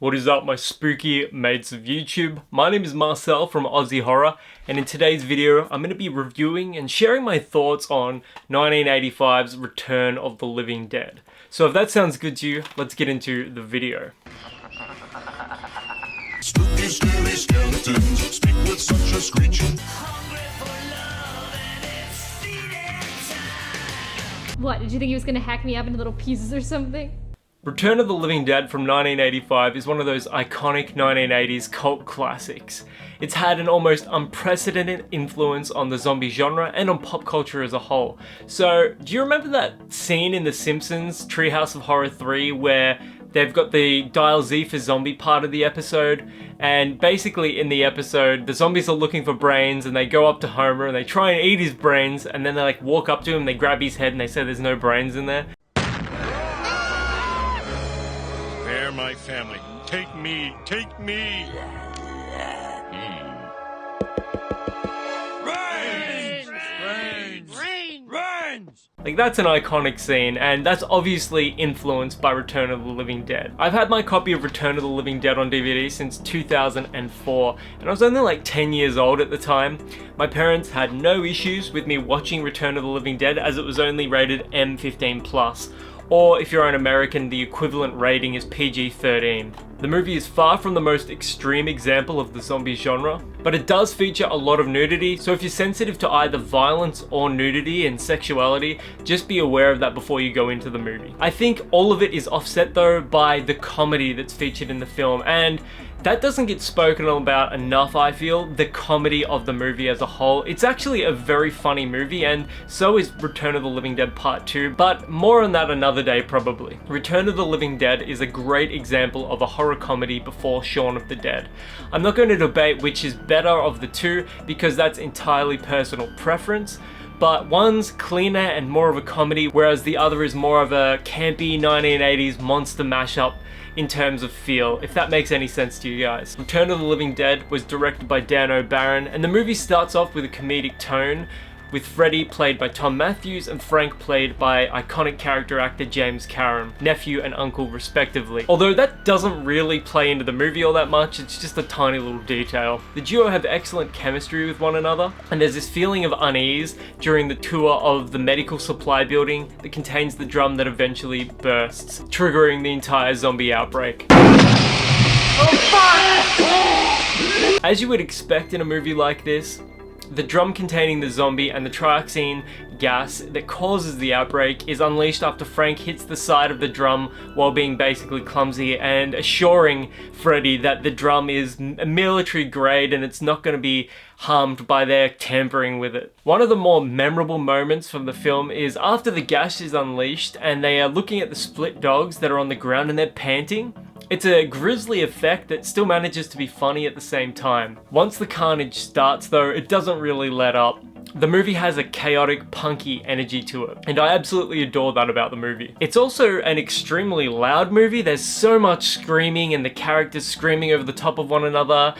What is up, my spooky mates of YouTube? My name is Marcel from Aussie Horror, and in today's video I'm going to be reviewing and sharing my thoughts on 1985's Return of the Living Dead. So if that sounds good to you, let's get into the video. Spooky, scary skeletons speak with such a screech. What, did you think he was gonna hack me up into little pieces or something? Return of the Living Dead from 1985 is one of those iconic 1980s cult classics. It's had an almost unprecedented influence on the zombie genre and on pop culture as a whole. So, do you remember that scene in The Simpsons Treehouse of Horror 3 where they've got the Dial Z for Zombie part of the episode, and basically in the episode, the zombies are looking for brains and they go up to Homer and they try and eat his brains, and then they like walk up to him, they grab his head and they say there's no brains in there. They're my family. Take me, take me. Brains! Like, that's an iconic scene, and that's obviously influenced by Return of the Living Dead. I've had my copy of Return of the Living Dead on DVD since 2004, and I was only like 10 years old at the time. My parents had no issues with me watching Return of the Living Dead as it was only rated M15+. Or if you're an American, the equivalent rating is PG-13. The movie is far from the most extreme example of the zombie genre, but it does feature a lot of nudity, so if you're sensitive to either violence or nudity and sexuality, just be aware of that before you go into the movie. I think all of it is offset though by the comedy that's featured in the film, and that doesn't get spoken about enough, I feel, the comedy of the movie as a whole. It's actually a very funny movie, and so is Return of the Living Dead Part 2, but more on that another day probably. Return of the Living Dead is a great example of a horror comedy before Shaun of the Dead. I'm not going to debate which is better of the two, because that's entirely personal preference, but one's cleaner and more of a comedy, whereas the other is more of a campy 1980s monster mashup in terms of feel, if that makes any sense to you guys. Return of the Living Dead was directed by Dan O'Bannon, and the movie starts off with a comedic tone, with Freddy played by Tom Matthews and Frank played by iconic character actor James Caron, nephew and uncle respectively. Although that doesn't really play into the movie all that much, it's just a tiny little detail. The duo have excellent chemistry with one another, and there's this feeling of unease during the tour of the medical supply building that contains the drum that eventually bursts, triggering the entire zombie outbreak. As you would expect in a movie like this, the drum containing the zombie and the trioxane gas that causes the outbreak is unleashed after Frank hits the side of the drum while being basically clumsy and assuring Freddy that the drum is military grade and it's not going to be harmed by their tampering with it. One of the more memorable moments from the film is after the gas is unleashed and they are looking at the split dogs that are on the ground and they're panting. It's a grisly effect that still manages to be funny at the same time. Once the carnage starts though, it doesn't really let up. The movie has a chaotic, punky energy to it, and I absolutely adore that about the movie. It's also an extremely loud movie. There's so much screaming and the characters screaming over the top of one another.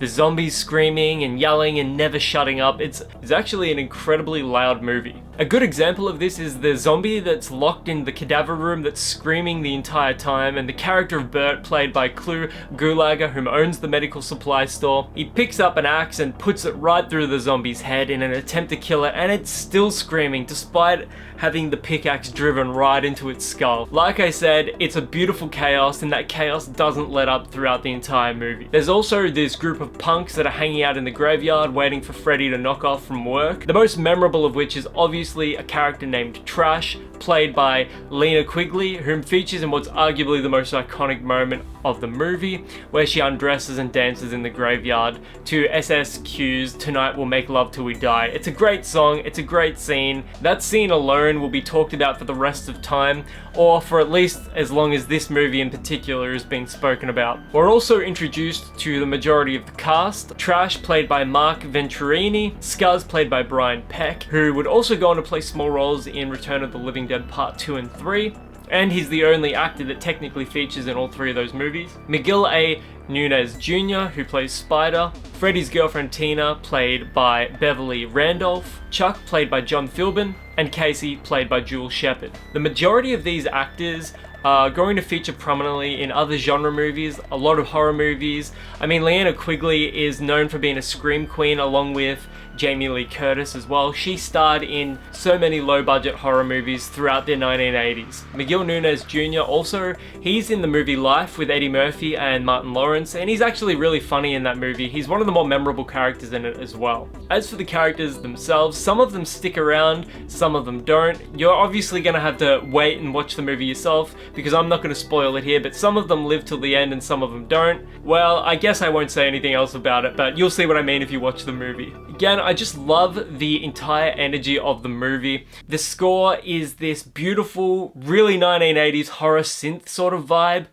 The zombies screaming and yelling and never shutting up. It's actually an incredibly loud movie. A good example of this is the zombie that's locked in the cadaver room that's screaming the entire time, and the character of Bert, played by Clu Gulager, whom owns the medical supply store. He picks up an axe and puts it right through the zombie's head in an attempt to kill it, and it's still screaming despite having the pickaxe driven right into its skull. Like I said, it's a beautiful chaos, and that chaos doesn't let up throughout the entire movie. There's also this group of punks that are hanging out in the graveyard waiting for Freddy to knock off from work. The most memorable of which is obviously a character named Trash, played by Lena Quigley, whom features in what's arguably the most iconic moment of the movie, where she undresses and dances in the graveyard to SSQ's Tonight We'll Make Love Till We Die. It's a great song, it's a great scene. That scene alone will be talked about for the rest of time, or for at least as long as this movie in particular has been spoken about. We're also introduced to the majority of the cast. Trash, played by Mark Venturini, Scuzz, played by Brian Peck, who would also go on to play small roles in Return of the Living Dead Part 2 and 3, and he's the only actor that technically features in all three of those movies. Miguel A. Nunez Jr., who plays Spider, Freddy's girlfriend Tina, played by Beverly Randolph, Chuck, played by John Philbin, and Casey, played by Jules Shepard. The majority of these actors are going to feature prominently in other genre movies, a lot of horror movies. I mean, Liana Quigley is known for being a scream queen along with Jamie Lee Curtis as well. She starred in so many low-budget horror movies throughout the 1980s. Miguel Nunez Jr. also, he's in the movie Life with Eddie Murphy and Martin Lawrence, and he's actually really funny in that movie. He's one of the more memorable characters in it as well. As for the characters themselves, some of them stick around, some of them don't. You're obviously going to have to wait and watch the movie yourself, because I'm not going to spoil it here, but some of them live till the end and some of them don't. Well, I guess I won't say anything else about it, but you'll see what I mean if you watch the movie. Again, I just love the entire energy of the movie. The score is this beautiful, really 1980s horror synth sort of vibe.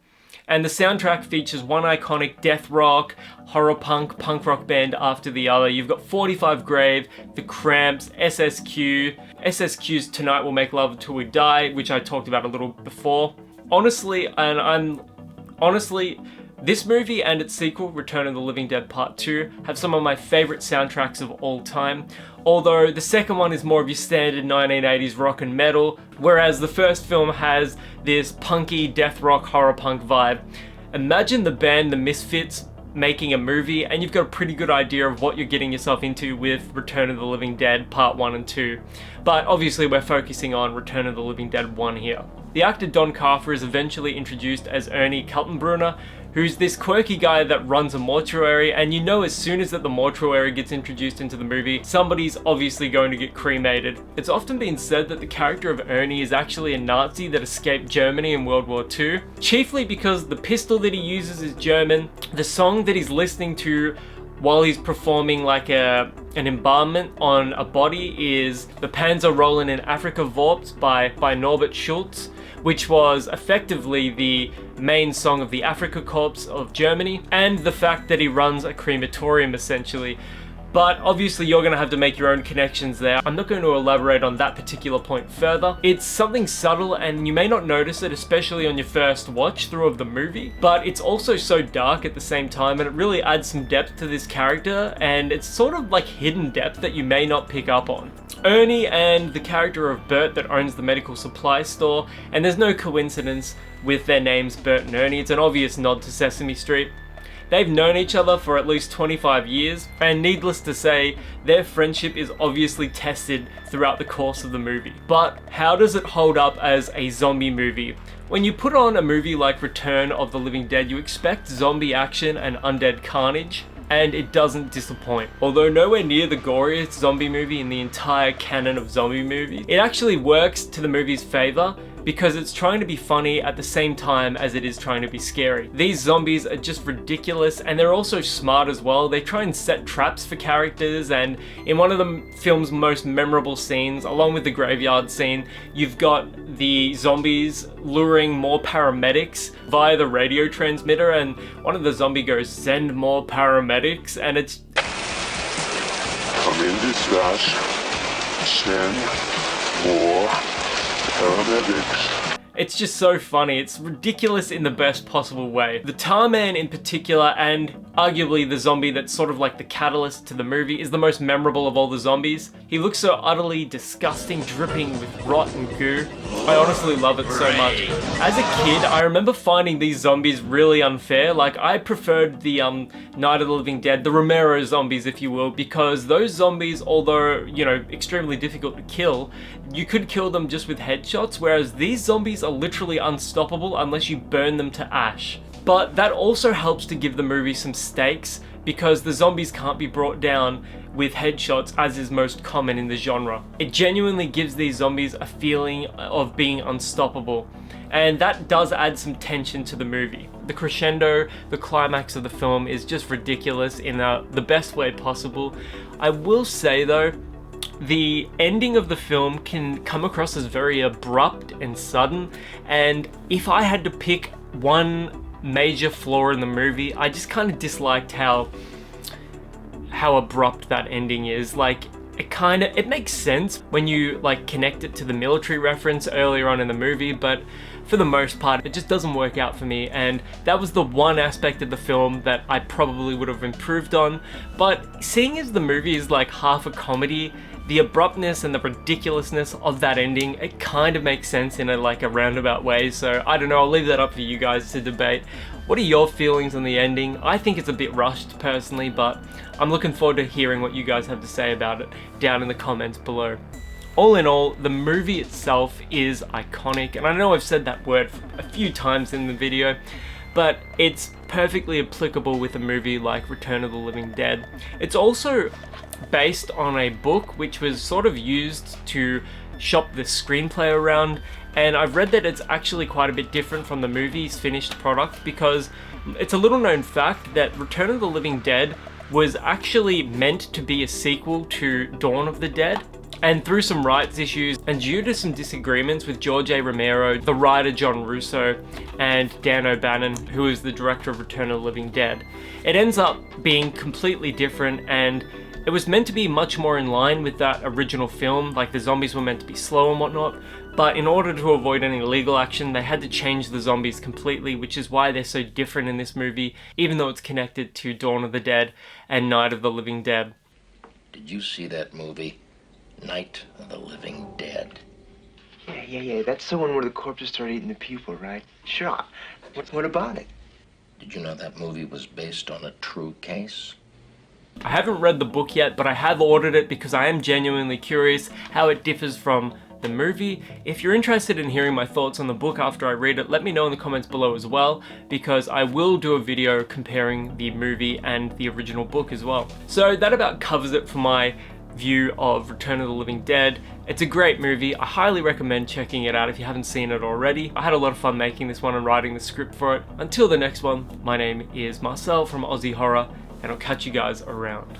And the soundtrack features one iconic death rock, horror punk rock band after the other. You've got 45 Grave, The Cramps, SSQ's Tonight We'll Make Love Till We Die, which I talked about a little before. Honestly, this movie and its sequel, Return of the Living Dead Part 2, have some of my favorite soundtracks of all time. Although the second one is more of your standard 1980s rock and metal, whereas the first film has this punky death rock horror punk vibe. Imagine the band The Misfits making a movie, and you've got a pretty good idea of what you're getting yourself into with Return of the Living Dead Part 1 and 2. But obviously we're focusing on Return of the Living Dead 1 here. The actor Don Carfer is eventually introduced as Ernie Kaltenbrunner, who's this quirky guy that runs a mortuary, and you know as soon as that the mortuary gets introduced into the movie, somebody's obviously going to get cremated. It's often been said that the character of Ernie is actually a Nazi that escaped Germany in World War II, chiefly because the pistol that he uses is German, the song that he's listening to while he's performing like an embalmment on a body is The Panzer Rollin' in Afrika Vorps by Norbert Schultz, which was effectively the main song of the Afrika Korps of Germany, and the fact that he runs a crematorium essentially. But obviously you're going to have to make your own connections there. I'm not going to elaborate on that particular point further. It's something subtle and you may not notice it, especially on your first watch through of the movie, but it's also so dark at the same time, and it really adds some depth to this character, and it's sort of like hidden depth that you may not pick up on. Ernie and the character of Bert that owns the medical supply store, and there's no coincidence with their names Bert and Ernie, it's an obvious nod to Sesame Street. They've known each other for at least 25 years, and needless to say, their friendship is obviously tested throughout the course of the movie. But how does it hold up as a zombie movie? When you put on a movie like Return of the Living Dead, you expect zombie action and undead carnage, and it doesn't disappoint. Although nowhere near the goriest zombie movie in the entire canon of zombie movies, it actually works to the movie's favor because it's trying to be funny at the same time as it is trying to be scary. These zombies are just ridiculous, and they're also smart as well. They try and set traps for characters, and in one of the film's most memorable scenes, along with the graveyard scene, you've got the zombies luring more paramedics via the radio transmitter, and one of the zombies goes, "Send more paramedics," and it's... Come in dispatch. Send more paramedics. It's just so funny. It's ridiculous in the best possible way. The Tar Man in particular, and arguably the zombie that's sort of like the catalyst to the movie, is the most memorable of all the zombies. He looks so utterly disgusting, dripping with rot and goo. I honestly love it so much. As a kid, I remember finding these zombies really unfair. Like, I preferred the Night of the Living Dead, the Romero zombies if you will, because those zombies, although, you know, extremely difficult to kill, you could kill them just with headshots, whereas these zombies are literally unstoppable unless you burn them to ash. But that also helps to give the movie some stakes, because the zombies can't be brought down with headshots as is most common in the genre. It genuinely gives these zombies a feeling of being unstoppable, and that does add some tension to the movie. The crescendo, the climax of the film is just ridiculous in the best way possible. I will say though, the ending of the film can come across as very abrupt and sudden, and if I had to pick one major flaw in the movie, I just kind of disliked how abrupt that ending is. Like, it makes sense when you like connect it to the military reference earlier on in the movie, but for the most part, it just doesn't work out for me, and that was the one aspect of the film that I probably would have improved on. But seeing as the movie is like half a comedy, the abruptness and the ridiculousness of that ending, it kind of makes sense in a roundabout way. So I don't know, I'll leave that up for you guys to debate. What are your feelings on the ending? I think it's a bit rushed personally, but I'm looking forward to hearing what you guys have to say about it down in the comments below. All in all, the movie itself is iconic, and I know I've said that word a few times in the video, but it's perfectly applicable with a movie like Return of the Living Dead. It's also based on a book which was sort of used to shop the screenplay around, and I've read that it's actually quite a bit different from the movie's finished product, because it's a little known fact that Return of the Living Dead was actually meant to be a sequel to Dawn of the Dead. And through some rights issues and due to some disagreements with George A. Romero, the writer John Russo, and Dan O'Bannon, who is the director of Return of the Living Dead, it ends up being completely different, and it was meant to be much more in line with that original film, like the zombies were meant to be slow and whatnot, but in order to avoid any legal action, they had to change the zombies completely, which is why they're so different in this movie, even though it's connected to Dawn of the Dead and Night of the Living Dead. Did you see that movie? Night of the Living Dead. Yeah. That's the one where the corpses start eating the people, right? Sure. What about it? Did you know that movie was based on a true case? I haven't read the book yet, but I have ordered it because I am genuinely curious how it differs from the movie. If you're interested in hearing my thoughts on the book after I read it, let me know in the comments below as well, because I will do a video comparing the movie and the original book as well. So that about covers it for my view of Return of the Living Dead. It's a great movie. I highly recommend checking it out if you haven't seen it already. I had a lot of fun making this one and writing the script for it. Until the next one, my name is Marcel from Aussie Horror, and I'll catch you guys around.